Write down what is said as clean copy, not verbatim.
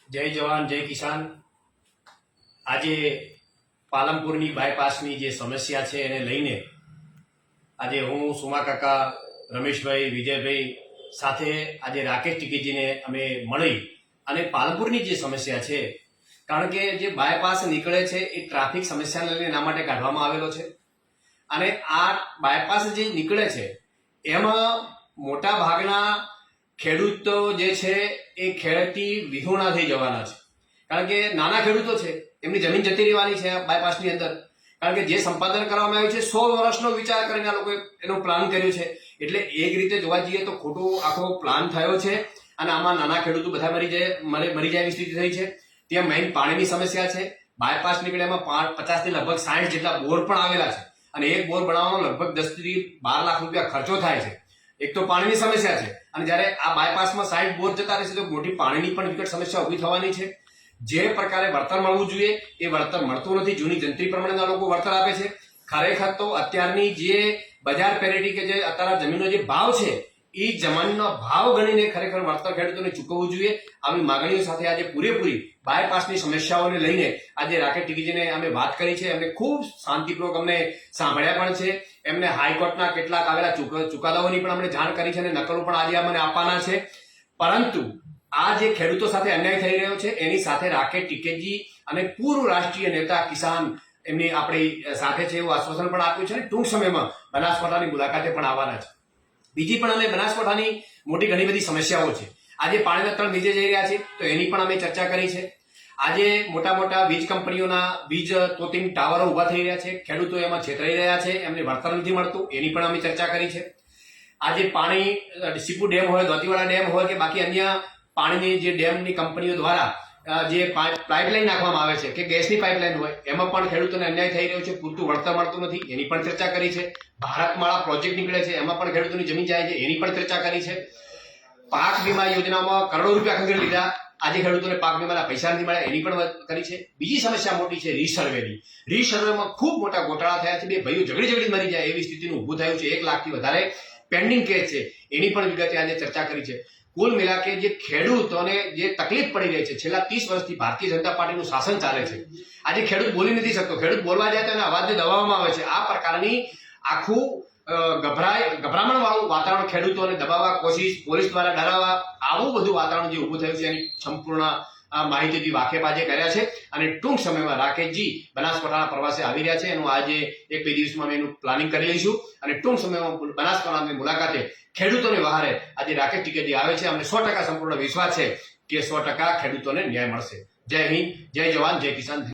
જય જવાન જય કિસાન। આજે પાલનપુરની બાયપાસની જે સમસ્યા છે એને લઈને આજે હું સુમા કાકા, રમેશભાઈ, વિજયભાઈ સાથે આજે રાકેશ ટીકેજીને અમે મળી અને પાલનપુરની જે સમસ્યા છે, કારણ કે જે બાયપાસ નીકળે છે એ ટ્રાફિક સમસ્યાને લઈને એના માટે કાઢવામાં આવેલો છે અને આ બાયપાસ જે નીકળે છે એમાં મોટા ભાગના ખેડૂતો જે છે એ ખેડતી વિહોણા થઈ જવાના છે, કારણ કે નાના ખેડૂતો છે એમની જમીન જતી રહેવાની છે બાયપાસની અંદર, કારણ કે જે સંપાદન કરવામાં આવ્યું છે 100 વર્ષનો વિચાર કરીને આ લોકોએ એનો પ્લાન કર્યું છે। એટલે એક રીતે જોવા જઈએ તો ખોટો આખો પ્લાન થયો છે અને આમાં નાના ખેડૂતો બધા મરી જાય એવી સ્થિતિ થઈ છે। ત્યાં મેઇન પાણીની સમસ્યા છે। બાયપાસ નીકળે એમાં 50 થી લગભગ 60 જેટલા બોર પણ આવેલા છે અને એક બોર બનાવવામાં લગભગ 10 થી 12 લાખ રૂપિયા ખર્ચો થાય છે। એક તો પાણીની સમસ્યા છે અને જ્યારે આ બાયપાસમાં 60 બોર જતા રહેશે તો મોટી પાણીની પણ વિકટ સમસ્યા ઊભી થવાની છે। જે પ્રકારે વળતર મળવું જોઈએ એ વળતર મળતું નથી। જૂની જંત્રી પ્રમાણેના લોકો વળતર આપે છે। ખરેખર તો અત્યારની જે બજાર પેરિટી કે જે અત્યારે જમીનનો જે ભાવ છે એ જમીનનો ભાવ ગણીને ખરેખર વળતર ખેડૂતોને ચૂકવવું જોઈએ। આવી માગણીઓ સાથે આજે પૂરેપૂરી બાયપાસની સમસ્યાઓને લઈને આજે રાકેશ ટીકેજીને અમે વાત કરી છે। એમને ખૂબ શાંતિપૂર્વક અમને સાંભળ્યા પણ છે। એમને હાઈકોર્ટના કેટલાક આવેલા ચુકાદાઓની પણ અમને જાણ કરી છે અને નકલો પણ આજે અમને આપવાના છે। પરંતુ આ જે ખેડૂતો સાથે અન્યાય થઈ રહ્યો છે એની સાથે રાકેશ ટીકેજી અને પૂર્વ રાષ્ટ્રીય નેતા કિસાન એમની આપણી સાથે છે એવું આશ્વાસન પણ આપ્યું છે અને ટૂંક સમયમાં બનાસકાંઠાની મુલાકાતે પણ આવવાના છે। બીજી પણ અમે બનાસકાંઠાની મોટી ઘણી બધી સમસ્યાઓ છે। આજે પાણીના તળ નીચે જઈ રહ્યા છે તો એની પણ અમે ચર્ચા કરી છે। આજે મોટા મોટા વીજ કંપનીઓના વીજ તોતિંગ ટાવરો ઉભા થઈ રહ્યા છે, ખેડૂતો એમાં છેતરાઈ રહ્યા છે, એમને વળતર નથી મળતું, એની પણ અમે ચર્ચા કરી છે। આજે પાણી સીપુ ડેમ હોય, દોતીવાડા ડેમ હોય કે બાકી અન્ય પાણીની જે ડેમની કંપનીઓ દ્વારા જે પાઇપલાઇન નાખવામાં આવે છે કે ગેસની પાઇપલાઇન હોય એમાં પણ ખેડૂતોને અન્યાય થઈ રહ્યો છે, પૂરતું વળતર મળતું નથી, એની પણ ચર્ચા કરી છે। ભારતમાળા પ્રોજેક્ટ નીકળે છે એમાં પણ ખેડૂતોની જમીન જાય છે, એની પણ ચર્ચા કરી છે। પાક વીમા યોજનામાં કરોડો રૂપિયા ખંખેરી લીધા, આજે ખેડૂતોને પાક વીમાના પૈસા નથી મળ્યા, એની પણ કરી છે। બીજી સમસ્યા મોટી છે રીસર્વેની। રીસર્વેમાં ખૂબ મોટા ગોટાળા થયા છે, બે ભાઈઓ ઝઘડી મરી જાય એવી સ્થિતિનું ઊભું થયું છે। 1 લાખથી વધારે પેન્ડિંગ કેસ છે, એની પણ વિગતે આજે ચર્ચા કરી છે। કુલ મિલા કે જે ખેડૂતોને જે તકલીફ પડી રહી છે, છેલ્લા 30 વર્ષથી ભારતીય જનતા પાર્ટીનું શાસન ચાલે છે, આજે ખેડૂત બોલી નથી શકતો, ખેડૂત બોલવા જાય તો એના અવાજને દબાવવામાં આવે છે। આ પ્રકારની આખું ગભરામણ વાળું વાતાવરણ ખેડૂતોને દબાવવા કોશિશ, પોલીસ દ્વારા ડરાવવા, આવું બધું વાતાવરણ જે ઊભું થયું છે એની સંપૂર્ણ માહિતીથી વાકેફ આજે કર્યા છે અને ટૂંક સમયમાં રાકેશજી બનાસકાંઠાના પ્રવાસે આવી રહ્યા છે। એનું આજે 1-2 દિવસમાં અમે એનું પ્લાનિંગ કરી લઈશું અને ટૂંક સમયમાં બનાસકાંઠાની મુલાકાતે ખેડૂતોને વહારે આજે રાકેશ ટીકેજી આવે છે। અમને 100% સંપૂર્ણ વિશ્વાસ છે કે 100% ખેડૂતોને ન્યાય મળશે। જય હિન્દ, જય જવાન, જય કિસાન।